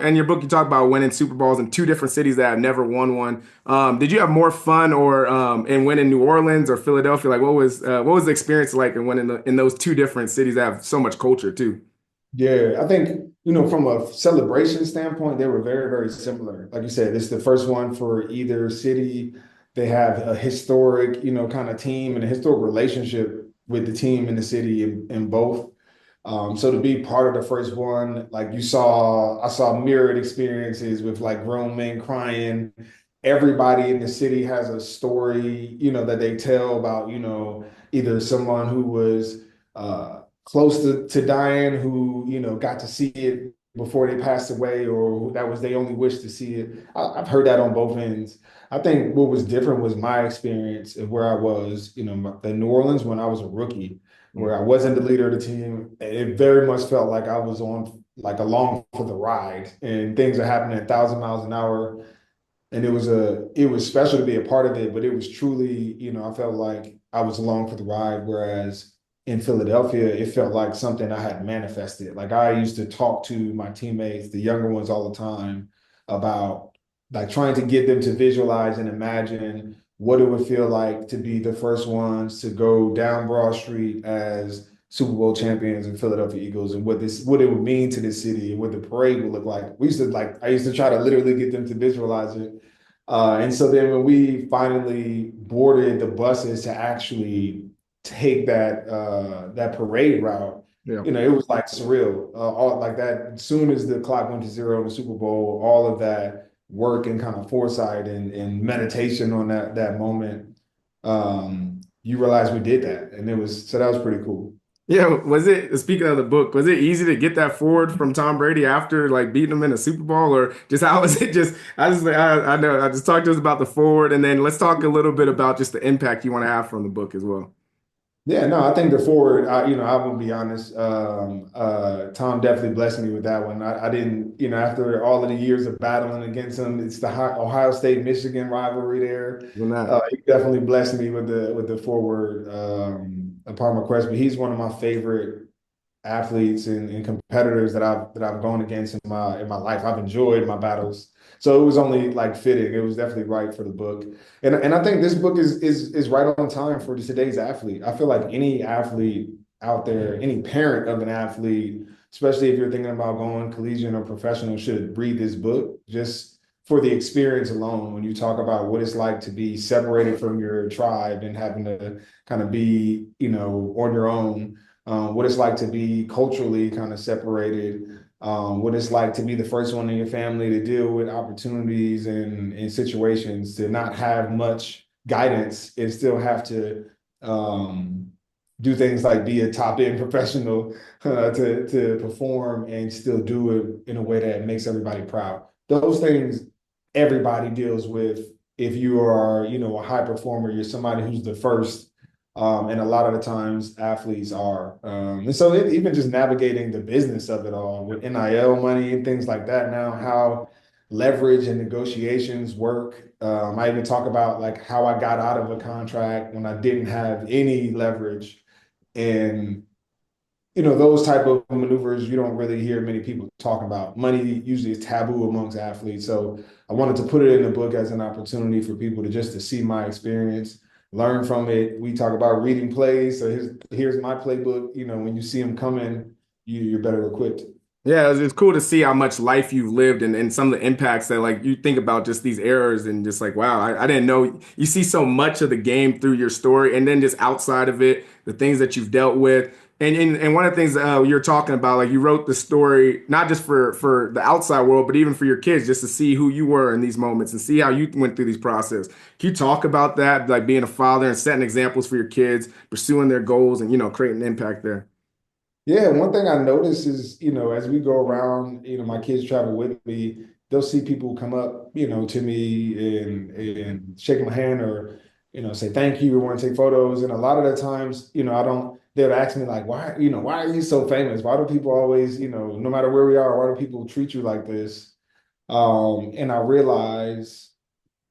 In your book, you talk about winning Super Bowls in two different cities that have never won one. Did you have more fun or in winning New Orleans or Philadelphia? Like, what was the experience like in winning in those two different cities that have so much culture too? Yeah, I think, from a celebration standpoint, they were very, very similar. Like you said, it's the first one for either city. They have a historic, kind of team and a historic relationship with the team in the city in both. So to be part of the first one, like I saw mirrored experiences with like grown men crying. Everybody in the city has a story, that they tell about, either someone who was close to dying, who, got to see it before they passed away, or that was they only wish to see it. I've heard that on both ends. I think what was different was my experience of where I was, in New Orleans when I was a rookie where I wasn't the leader of the team. It very much felt like I was on like along for the ride and things are happening 1,000 miles an hour. And it was special to be a part of it, but it was truly, I felt like I was along for the ride. Whereas in Philadelphia, it felt like something I had manifested. Like I used to talk to my teammates, the younger ones all the time, about like trying to get them to visualize and imagine what it would feel like to be the first ones to go down Broad Street as Super Bowl champions and Philadelphia Eagles, and what it would mean to this city and what the parade would look like. I used to try to literally get them to visualize it. And so then when we finally boarded the buses to actually take that parade route, Yeah. it was like surreal. All like that. As soon as the clock went to zero in the Super Bowl, all of that work and kind of foresight and meditation on that moment, you realize we did that, and that was pretty cool. Yeah, was it speaking of the book, was it easy to get that forward from Tom Brady after like beating him in a Super Bowl or just how was it just I know I just talked to us about the forward and then let's talk a little bit about just the impact you want to have from the book as well. Yeah, no, I think the forward, I will be honest. Tom definitely blessed me with that one. I didn't, after all of the years of battling against him, it's the Ohio State Michigan rivalry there. Than that. He definitely blessed me with the forward upon request. But he's one of my favorite athletes and competitors that I've gone against in my life. I've enjoyed my battles. So it was only like fitting. It was definitely right for the book. And I think this book is right on time for today's athlete. I feel like any athlete out there, any parent of an athlete, especially if you're thinking about going collegiate or professional, should read this book just for the experience alone. When you talk about what it's like to be separated from your tribe and having to kind of be, on your own, what it's like to be culturally kind of separated, what it's like to be the first one in your family to deal with opportunities and situations, to not have much guidance and still have to do things like be a top end professional to perform and still do it in a way that makes everybody proud. Those things everybody deals with if you are, a high performer, you're somebody who's the first and a lot of the times athletes are. And so even just navigating the business of it all with NIL money and things like that now, how leverage and negotiations work. I even talk about like how I got out of a contract when I didn't have any leverage. And those type of maneuvers you don't really hear many people talk about. Money usually is taboo amongst athletes. So I wanted to put it in the book as an opportunity for people to see my experience, learn from it. We talk about reading plays. So here's my playbook. When you see them coming, you're better equipped. Yeah, it's cool to see how much life you've lived and some of the impacts that like you think about just these errors and just like, wow, I didn't know you see so much of the game through your story and then just outside of it, the things that you've dealt with. And one of the things you're talking about, like you wrote the story, not just for the outside world, but even for your kids, just to see who you were in these moments and see how you went through these process. Can you talk about that, like being a father and setting examples for your kids, pursuing their goals and, creating an impact there? Yeah, one thing I notice is, as we go around, my kids travel with me, they'll see people come up, to me and shake my hand or, say thank you or want to take photos. And a lot of the times, I don't, they'll ask me like, why are you so famous? Why do people always, no matter where we are, why do people treat you like this? And I realize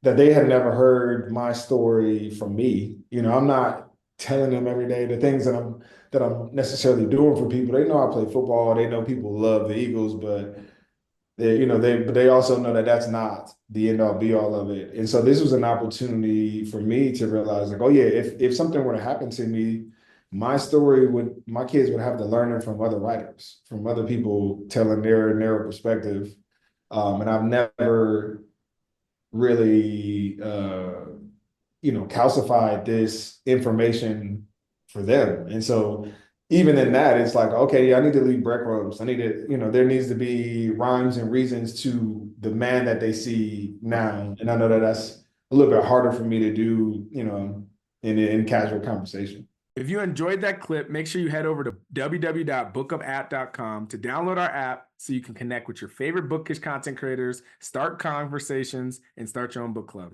that they had never heard my story from me. I'm not telling them every day the things that I'm necessarily doing for people. They know I play football. They know people love the Eagles, but but they also know that that's not the end all be all of it. And so this was an opportunity for me to realize like, oh yeah, if something were to happen to me, my kids would have to learn it from other writers, from other people telling their perspective. And I've never really calcified this information for them. And so even in that, it's like, okay, I need to leave breadcrumbs. I need to, there needs to be rhymes and reasons to the man that they see now. And I know that that's a little bit harder for me to do, in casual conversation. If you enjoyed that clip, make sure you head over to www.bookupapp.com to download our app so you can connect with your favorite bookish content creators, start conversations, and start your own book club.